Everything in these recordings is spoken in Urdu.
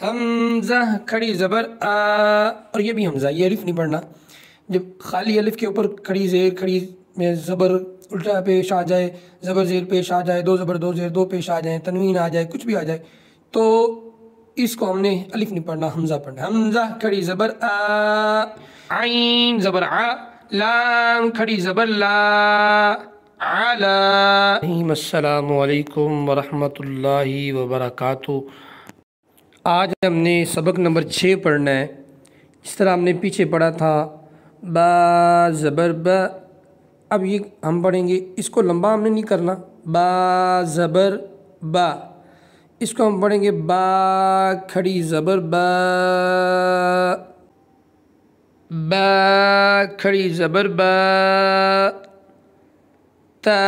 حمزہ کھڑی زبر آ، اور یہ بھی حمزہ، یہ الف نہیں پڑھنا۔ جب خالی الف کے اوپر کھڑی زیر کھڑی میں زبر الٹا پیش آ جائے، زبر زیر پیش آ جائے، دو زبر دو زیر دو پیش آ جائیں، تنوین آ جائے، کچھ بھی آ جائے، تو اس کو ہم نے الف نہیں پڑھنا، حمزہ پڑھنا۔ حمزہ کھڑی زبر آ، عین زبر آ، لام کھڑی زبر لا، علا۔ السلام علیکم ورحمۃ اللہ وبرکاتہ۔ آج ہم نے سبق نمبر 6 پڑھنا ہے، جس طرح ہم نے پیچھے پڑھا تھا با زبر با۔ اب یہ ہم پڑھیں گے، اس کو لمبا ہم نے نہیں کرنا، با زبر با، اس کو ہم پڑھیں گے با کھڑی زبر با، با کھڑی زبر با، تا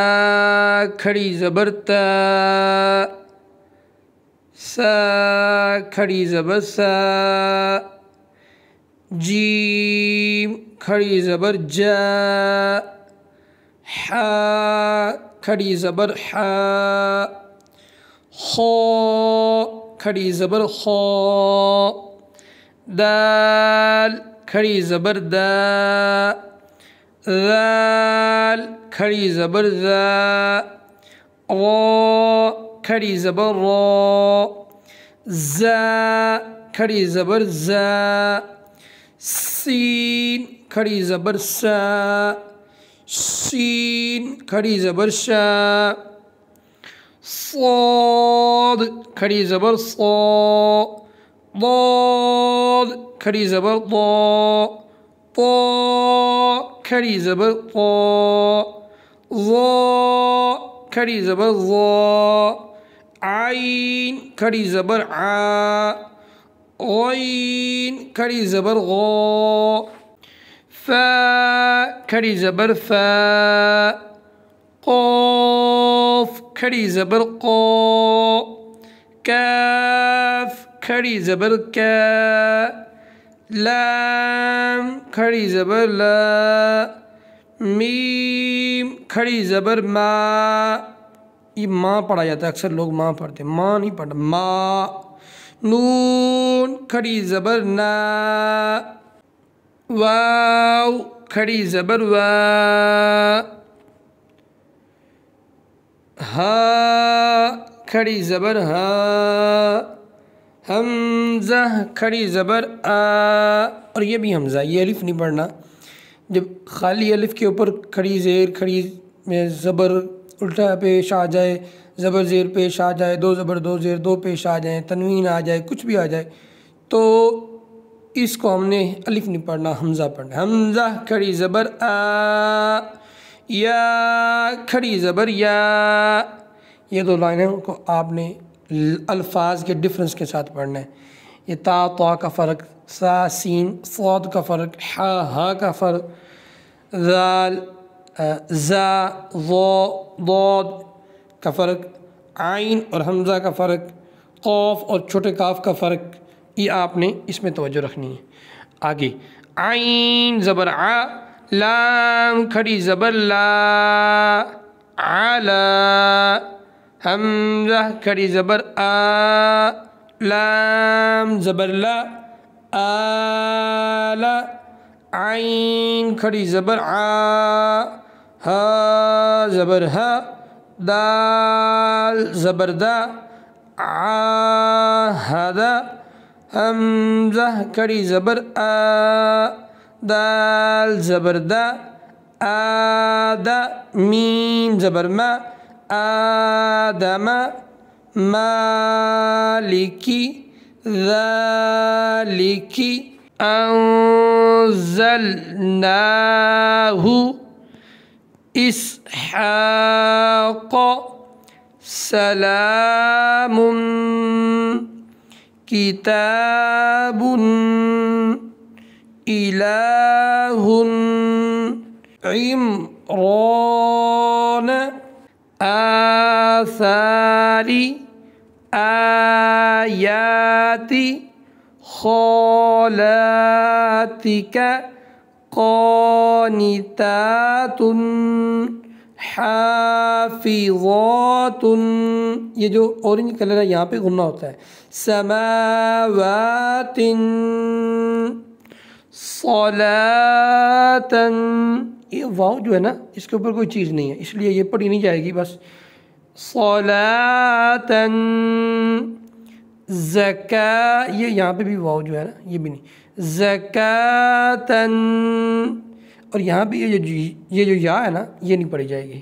کھڑی زبر تا، سا کھڑی زبر سا، جیم کھڑی زبر جا، حا کھڑی زبر حا، خا کھڑی زبر خا، دال کھڑی زبر دا، ذال کھڑی زبر ذا، را کھڑی زبر را، زا کھڑی زبر زا، سین کھڑی زبر سا، شین کھڑی زبر شا، صاد کھڑی زبر صا، ضاد کھڑی زبر ضا، طا کھڑی زبر طا، ظا کھڑی زبر ظا، عین کھڑی زبر عا، غین کھڑی زبر غا، فا کھڑی زبر فا، قاف کھڑی زبر قا، کاف کھڑی زبر کا، لام کھڑی زبر لا، میم کھڑی زبر ما۔ یہ ماں پڑھا جاتا ہے، اکثر لوگ ماں پڑھتے ہیں، ماں نہیں پڑھنا، ما۔ نون کھڑی زبر نا، واو کھڑی زبر وا، ہا کھڑی زبر ہا، حمزہ کھڑی زبر آ، اور یہ بھی حمزہ، یہ الف نہیں پڑھنا۔ جب خالی الف کے اوپر کھڑی زیر کھڑی میں زبر الٹا پیش آ جائے، زبر زیر پیش آ جائے، دو زبر دو زیر دو پیش آ جائیں، تنوین آ جائے، کچھ بھی آ جائے، تو اس کو ہم نے الف نہیں پڑھنا، حمزہ پڑھنا۔ حمزہ کھڑی زبر آ، یا کھڑی زبر یا۔ یہ دو لائنوں کو آپ نے الفاظ کے ڈفرنس کے ساتھ پڑھنا ہے۔ یہ تا طا کا فرق، سا سین صاد کا فرق، حا ہا کا فرق، ذال زا ضا ضاد کا فرق، عین اور حمزہ کا فرق، قاف اور چھوٹے کاف کا فرق، یہ آپ نے اس میں توجہ رکھنی ہے۔ آگے عین زبر ع، لام کھڑی زبر لا، علا۔ حمزہ کھڑی زبر آ، لام زبر لا، آلا۔ عین کھڑی زبر عا، ہا زبر ہا، دال زبر دا، عاہدا۔ حمزہ کھڑی زبر آ، دال زبر دا، آدا۔ میم زبر ما، آدم۔ مالکی، ذالکی۔ انزلناہ، اسحاق۔ سلام کتاب، الہ۔ عمران، آثار، آیات۔ خالاتک، قانتات۔ حافظات، یہ جو اورنج کلر ہے یہاں پہ غنہ ہوتا ہے. سماوات صلاة، یہ واو جو ہے نا اس کے اوپر کوئی چیز نہیں ہے اس لیے یہ پڑھی نہیں جائے گی بس. صلاة یہ یہاں پہ بھی واو جو ہے نا یہ بھی نہیں. زکاة، اور یہاں بھی یہ جو یا ہے نا یہ نہیں پڑھی جائے گی.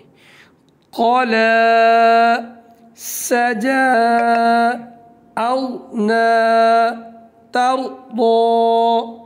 قال سجاؤنا ترضى،